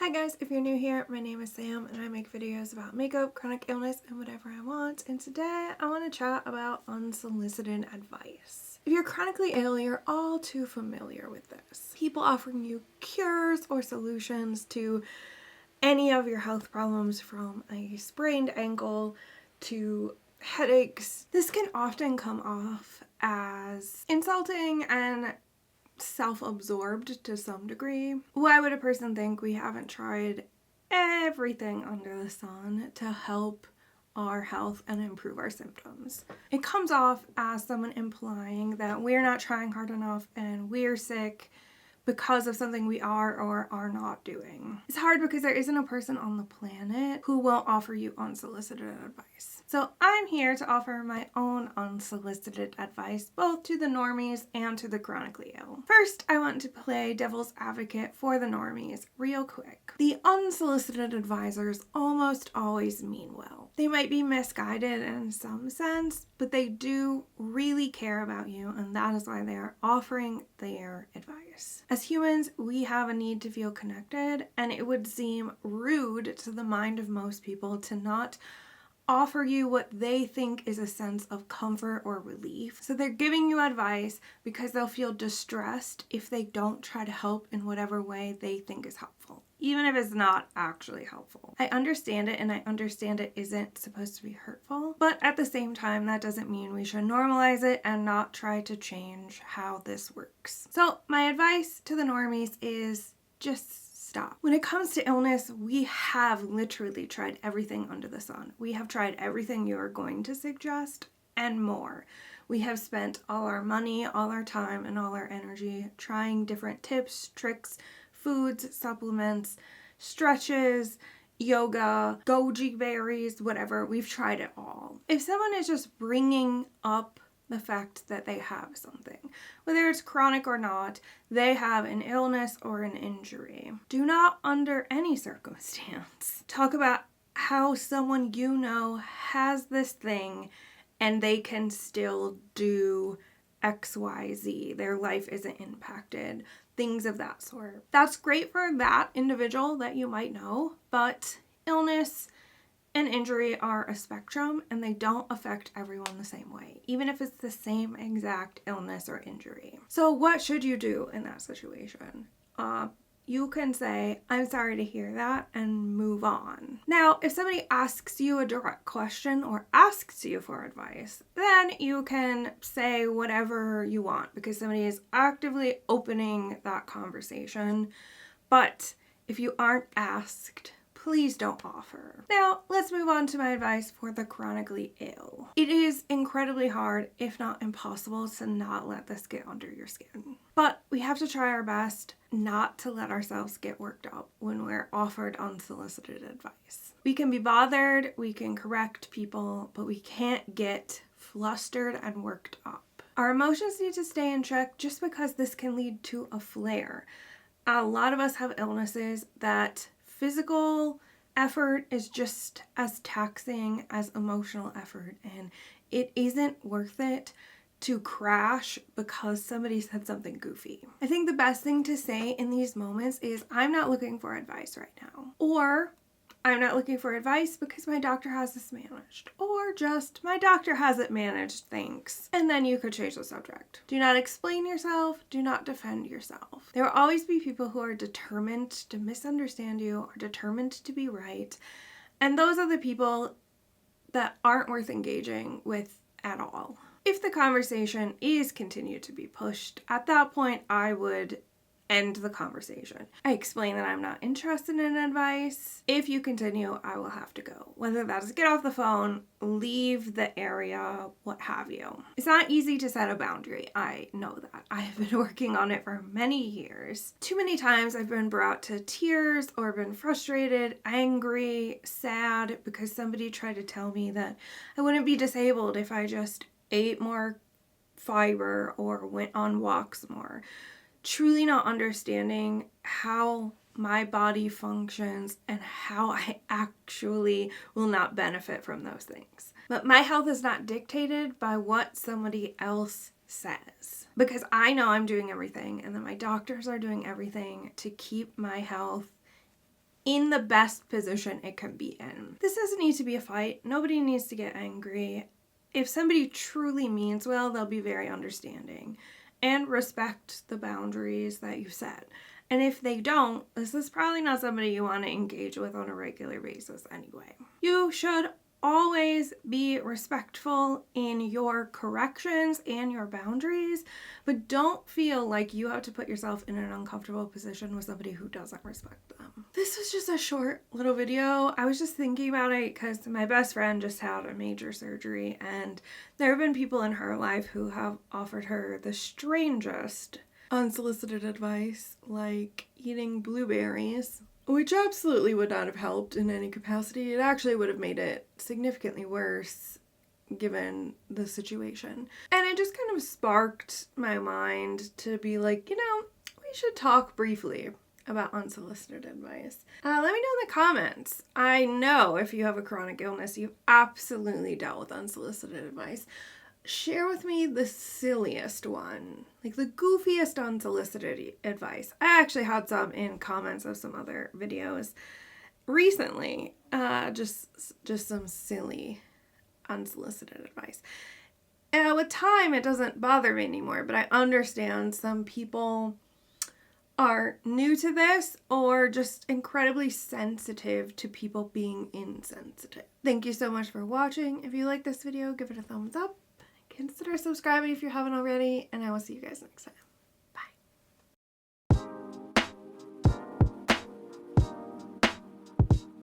Hi guys, if you're new here, my name is Sam and I make videos about makeup, chronic illness, and whatever I want. And today I want to chat about unsolicited advice. If you're chronically ill, you're all too familiar with this. People offering you cures or solutions to any of your health problems, from a sprained ankle to headaches. This can often come off as insulting and self-absorbed to some degree. Why would a person think we haven't tried everything under the sun to help our health and improve our symptoms? It comes off as someone implying that we're not trying hard enough and we're sick because of something we are or are not doing. It's hard because there isn't a person on the planet who will offer you unsolicited advice. So I'm here to offer my own unsolicited advice, both to the normies and to the chronically ill. First, I want to play devil's advocate for the normies real quick. The unsolicited advisors almost always mean well. They might be misguided in some sense, but they do really care about you, and that is why they are offering their advice. As humans, we have a need to feel connected, and it would seem rude to the mind of most people to not offer you what they think is a sense of comfort or relief. So they're giving you advice because they'll feel distressed if they don't try to help in whatever way they think is helpful, even if it's not actually helpful. I understand it, and I understand it isn't supposed to be hurtful, but at the same time, that doesn't mean we should normalize it and not try to change how this works. So my advice to the normies is just stop. When it comes to illness, we have literally tried everything under the sun. We have tried everything you are going to suggest and more. We have spent all our money, all our time, and all our energy trying different tips, tricks, foods, supplements, stretches, yoga, goji berries, whatever. We've tried it all. If someone is just bringing up the fact that they have something, whether it's chronic or not, they have an illness or an injury, do not under any circumstance talk about how someone you know has this thing and they can still do XYZ. Their life isn't impacted, things of that sort. That's great for that individual that you might know, but illness and injury are a spectrum, and they don't affect everyone the same way, even if it's the same exact illness or injury. So what should you do in that situation? You can say, I'm sorry to hear that, and move on. Now, if somebody asks you a direct question or asks you for advice, then you can say whatever you want because somebody is actively opening that conversation. But if you aren't asked, please don't offer. Now, let's move on to my advice for the chronically ill. It is incredibly hard, if not impossible, to not let this get under your skin. But we have to try our best not to let ourselves get worked up when we're offered unsolicited advice. We can be bothered, we can correct people, but we can't get flustered and worked up. Our emotions need to stay in check just because this can lead to a flare. A lot of us have illnesses that physical effort is just as taxing as emotional effort, and it isn't worth it to crash because somebody said something goofy. I think the best thing to say in these moments is, I'm not looking for advice right now, or I'm not looking for advice because my doctor has this managed, or just my doctor has it managed, thanks. And then you could change the subject. Do not explain yourself. Do not defend yourself. There will always be people who are determined to misunderstand you or determined to be right. And those are the people that aren't worth engaging with at all. If the conversation is continued to be pushed, at that point I would end the conversation. I explain that I'm not interested in advice. If you continue, I will have to go. Whether that is get off the phone, leave the area, what have you. It's not easy to set a boundary. I know that. I have been working on it for many years. Too many times I've been brought to tears or been frustrated, angry, sad because somebody tried to tell me that I wouldn't be disabled if I just ate more fiber or went on walks more. Truly not understanding how my body functions and how I actually will not benefit from those things. But my health is not dictated by what somebody else says, because I know I'm doing everything, and then my doctors are doing everything to keep my health in the best position it can be in. This doesn't need to be a fight. Nobody needs to get angry. If somebody truly means well, they'll be very understanding and respect the boundaries that you set. And if they don't, this is probably not somebody you want to engage with on a regular basis anyway. You should always be respectful in your corrections and your boundaries, but don't feel like you have to put yourself in an uncomfortable position with somebody who doesn't respect them. This was just a short little video. I was just thinking about it because my best friend just had a major surgery, and there have been people in her life who have offered her the strangest unsolicited advice, like eating blueberries, which absolutely would not have helped in any capacity. It actually would have made it significantly worse given the situation. And it just kind of sparked my mind to be like, you know, we should talk briefly about unsolicited advice. Let me know in the comments. I know if you have a chronic illness, you've absolutely dealt with unsolicited advice. Share with me the silliest one, like the goofiest unsolicited advice. I actually had some in comments of some other videos recently, just some silly unsolicited advice. And with time, it doesn't bother me anymore, but I understand some people are new to this or just incredibly sensitive to people being insensitive. Thank you so much for watching. If you like this video, give it a thumbs up. Consider subscribing if you haven't already, and I will see you guys next time.